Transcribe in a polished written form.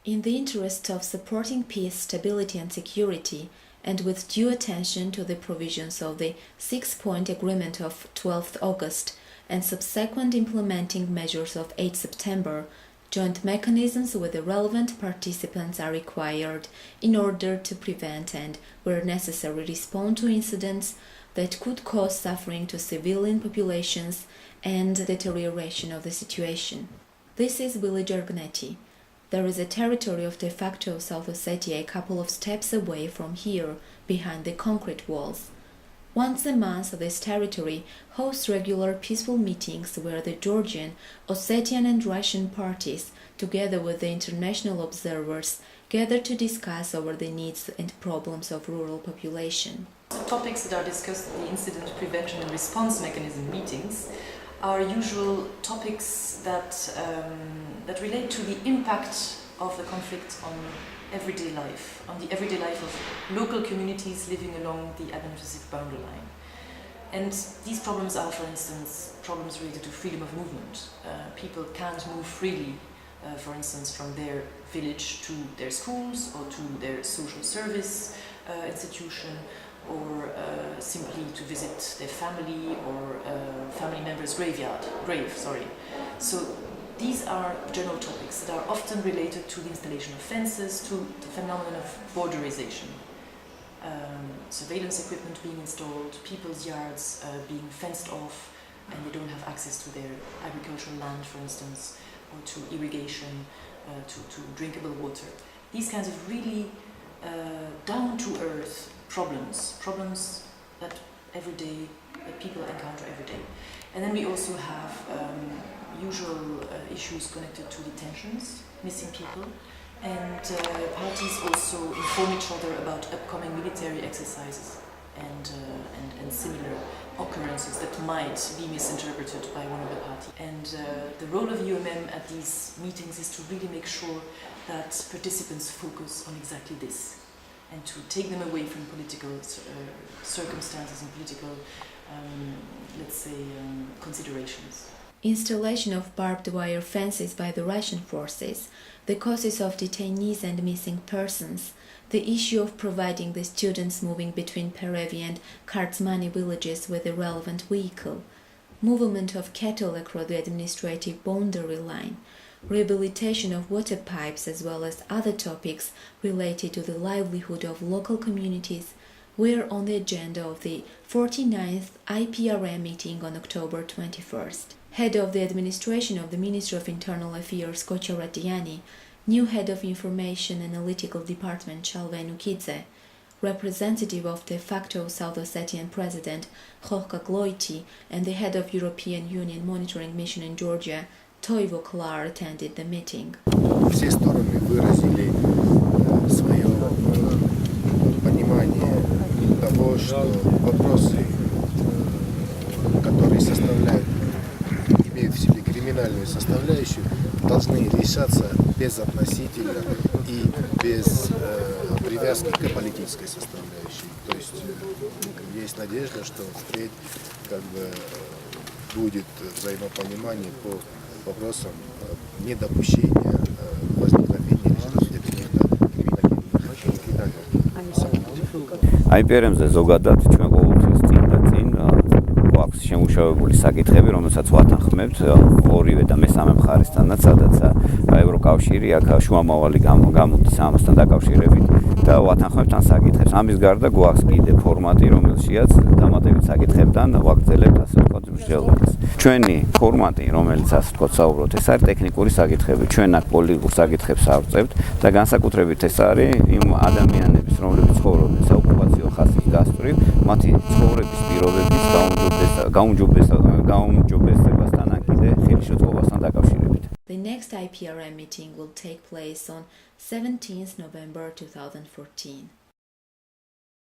In the interest of supporting peace, stability and security, and with due attention to the provisions of the six-point agreement of 12 August and subsequent implementing measures of 8 September, joint mechanisms with the relevant participants are required in order to prevent and, where necessary, respond to incidents that could cause suffering to civilian populations and deterioration of the situation. This is village Ergneti. There is a territory of de facto South Ossetia a couple of steps away from here, behind the concrete walls. Once a month, this territory hosts regular peaceful meetings where the Georgian, Ossetian and Russian parties, together with the international observers, gather to discuss over the needs and problems of rural population. Topics that are discussed in the incident prevention and response mechanism meetings are usual topics that relate to the impact of the conflict on everyday life, on the everyday life of local communities living along the administrative boundary line. And these problems are, for instance, problems related to freedom of movement. People can't move freely, for instance, from their village to their schools or to their social service institution, or simply to visit their family or family member's grave. So these are general topics that are often related to the installation of fences, to the phenomenon of borderization. Surveillance equipment being installed, people's yards being fenced off, and they don't have access to their agricultural land, for instance, or to irrigation, to drinkable water. These kinds of really down-to-earth problems that that people encounter every day. And then we also have usual issues connected to detentions, missing people, and parties also inform each other about upcoming military exercises and similar occurrences that might be misinterpreted by one of the parties. And the role of UMM at these meetings is to really make sure that participants focus on exactly this, and to take them away from political circumstances and political, considerations. Installation of barbed wire fences by the Russian forces, the causes of detainees and missing persons, the issue of providing the students moving between Perevi and Kartsmani villages with a relevant vehicle, movement of cattle across the administrative boundary line, rehabilitation of water pipes, as well as other topics related to the livelihood of local communities were on the agenda of the 49th IPRM meeting on October 21st. Head of the administration of the Ministry of Internal Affairs Kocheratiani, new head of Information Analytical Department Shalve Nukidze, representative of de facto South Ossetian President Hohka Gloiti, and the head of European Union Monitoring Mission in Georgia, Toivo Klar, attended the meeting. Все стороны выразили свое понимание того, что вопросы, которые имеют в себе криминальную составляющую, должны решаться безотносительно и без привязки к политической составляющей. То есть есть надежда, что впредь будет взаимопонимание по вопросам недопущения возникновения IPRM-ზე ზოგადად ჩვენ ყოველთვის წინ და წინ გვაქვს შემუშავებული საკითხები, რომელსაც ვათანხმებთ ორივე და მესამე მხარესთანაც, სადაც ევროკავშირი აქ შუამავალი გამოდის ამასთან დაკავშირებით და ვათანხმებთ ამ საკითხებს. ამის გარდა გვაქვს კიდე ფორმატი, რომელშიაც დამატებით საკითხებთან ვაგრძელებთ ასე ვთქვათ მსჯელობას. ჩვენი ფორმატი, რომელიც ასე ვთქვათ საუბრობთ, ეს არის ტექნიკური საკითხები. ჩვენ აქ პოლიტიკურ საკითხებს ავწევთ და განსაკუთრებით ეს არის იმ ადამიანების, რომლებიც ცხოვრობენ საოკუპაციო ხასის გასწვრივ, მათი ცხოვრების პირობების გაუმჯობესებასთან ან კიდე ხელშეწყობასთან დაკავშირებით. The next IPRM meeting will take place on 17th November 2014.